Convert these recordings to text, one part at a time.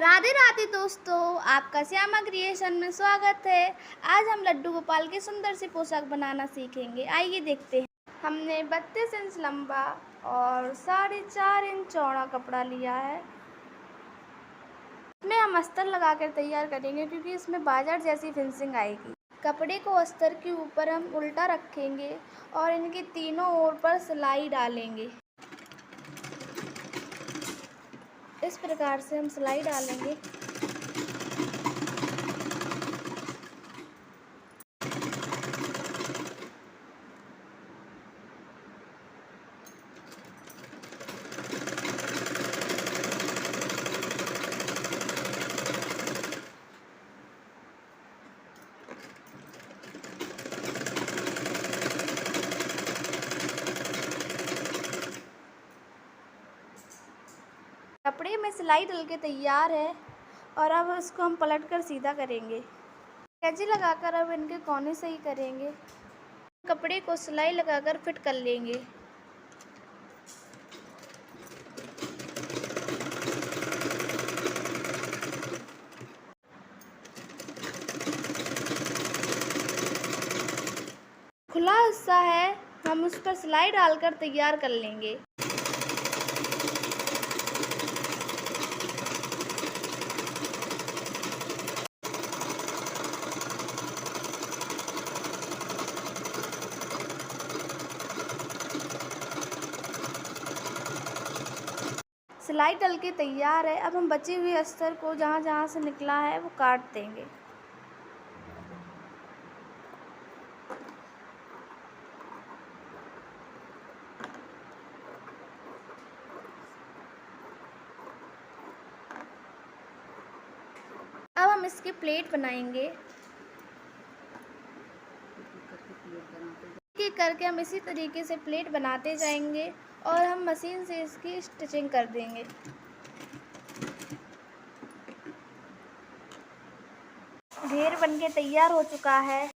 राधे राधे दोस्तों, आपका श्यामा क्रिएशन में स्वागत है। आज हम लड्डू गोपाल की सुंदर सी पोशाक बनाना सीखेंगे। आइए देखते हैं। हमने 32 इंच लंबा और 4.5 इंच चौड़ा कपड़ा लिया है। इसमें हम अस्तर लगाकर तैयार करेंगे क्योंकि इसमें बाजार जैसी फिनिशिंग आएगी। कपड़े को अस्तर के ऊपर हम उल्टा रखेंगे और इनके तीनों ओर पर सिलाई डालेंगे। इस प्रकार से हम सिलाई डालेंगे। कपड़े में सिलाई डल के तैयार है और अब इसको हम पलटकर सीधा करेंगे। कैंची लगाकर अब इनके कोने सही करेंगे। कपड़े को सिलाई लगाकर फिट कर लेंगे। खुला हिस्सा है, हम उस पर सिलाई डालकर तैयार कर लेंगे। सिलाई डल के तैयार है। अब हम बचे हुए अस्तर को जहाँ जहाँ से निकला है वो काट देंगे। अब हम इसकी प्लेट बनाएंगे। एक करके हम इसी तरीके से प्लेट बनाते जाएंगे और हम मशीन से इसकी स्टिचिंग कर देंगे। घेर बनके तैयार हो चुका है।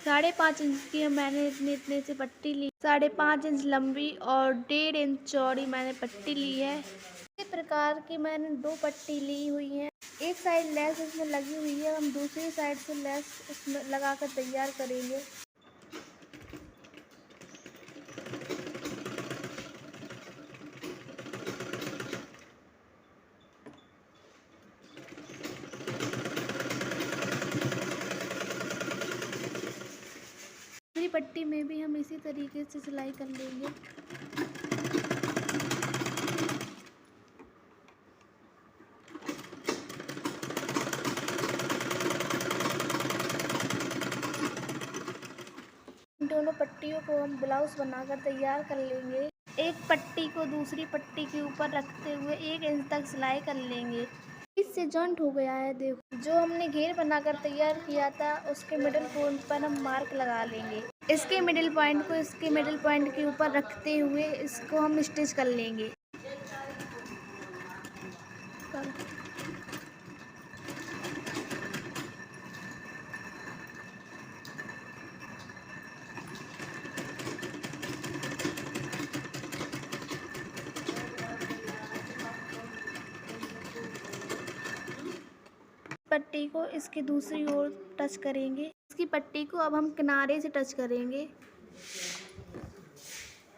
5.5 इंच की मैंने इतने से पट्टी ली। 5.5 इंच लंबी और 1.5 इंच चौड़ी मैंने पट्टी ली है। इसी प्रकार की मैंने 2 पट्टी ली हुई है। एक साइड लेस इसमें लगी हुई है, हम दूसरी साइड से लेस इसमें लगाकर तैयार करेंगे। दूसरी पट्टी में भी हम इसी तरीके से सिलाई कर लेंगे। दोनों पट्टियों को हम ब्लाउज बनाकर तैयार कर लेंगे। एक पट्टी को दूसरी पट्टी के ऊपर रखते हुए 1 इंच तक सिलाई कर लेंगे। इससे जॉइंट हो गया है। देखो, जो हमने घेर बनाकर तैयार किया था उसके मिडिल पॉइंट पर हम मार्क लगा लेंगे। इसके मिडिल पॉइंट को इसके मिडिल पॉइंट के ऊपर रखते हुए इसको हम स्टिच कर लेंगे। पट्टी को इसकी दूसरी ओर टच करेंगे। इसकी पट्टी को अब हम किनारे से टच करेंगे।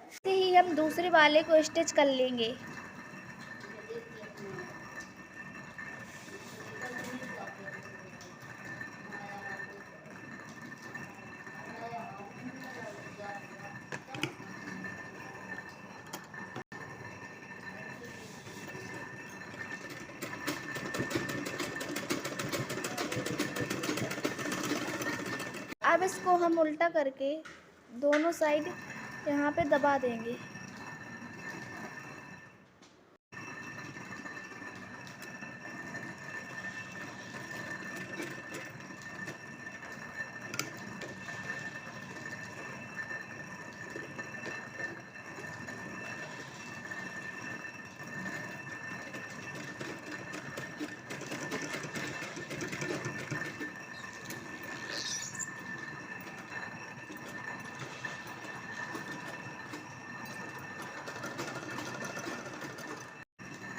ऐसे ही हम दूसरे वाले को स्टिच कर लेंगे। अब इसको हम उल्टा करके दोनों साइड यहाँ पे दबा देंगे।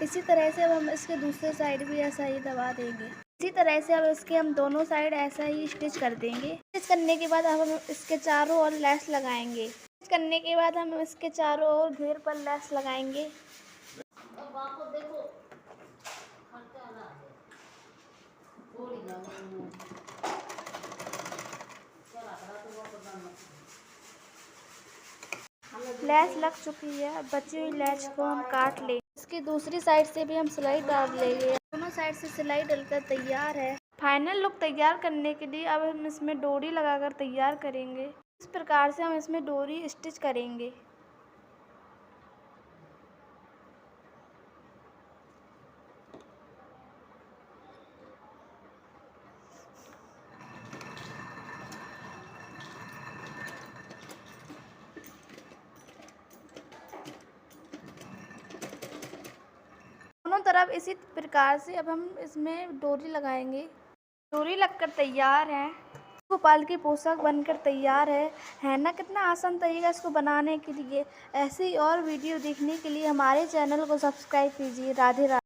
इसी तरह से अब हम इसके दूसरे साइड भी ऐसा ही दबा देंगे। इसी तरह से अब इसके हम दोनों साइड ऐसा ही स्टिच कर देंगे। स्टिच करने के बाद अब हम इसके चारों ओर लेस लगाएंगे। स्टिच करने के बाद हम इसके चारों ओर घेर पर लेस लगाएंगे। लेस लग चुकी है, बची हुई लेस को हम काट लेंगे। इसकी दूसरी साइड से भी हम सिलाई डाल लेंगे। दोनों साइड से सिलाई डलकर तैयार है। फाइनल लुक तैयार करने के लिए अब हम इसमें डोरी लगाकर तैयार करेंगे। इस प्रकार से हम इसमें डोरी स्टिच करेंगे। दोनों तरफ इसी प्रकार से अब हम इसमें डोरी लगाएंगे। डोरी लगकर तैयार है। गोपाल की पोशाक बनकर तैयार है ना। कितना आसान तरीका इसको बनाने के लिए। ऐसी और वीडियो देखने के लिए हमारे चैनल को सब्सक्राइब कीजिए। राधे राधे।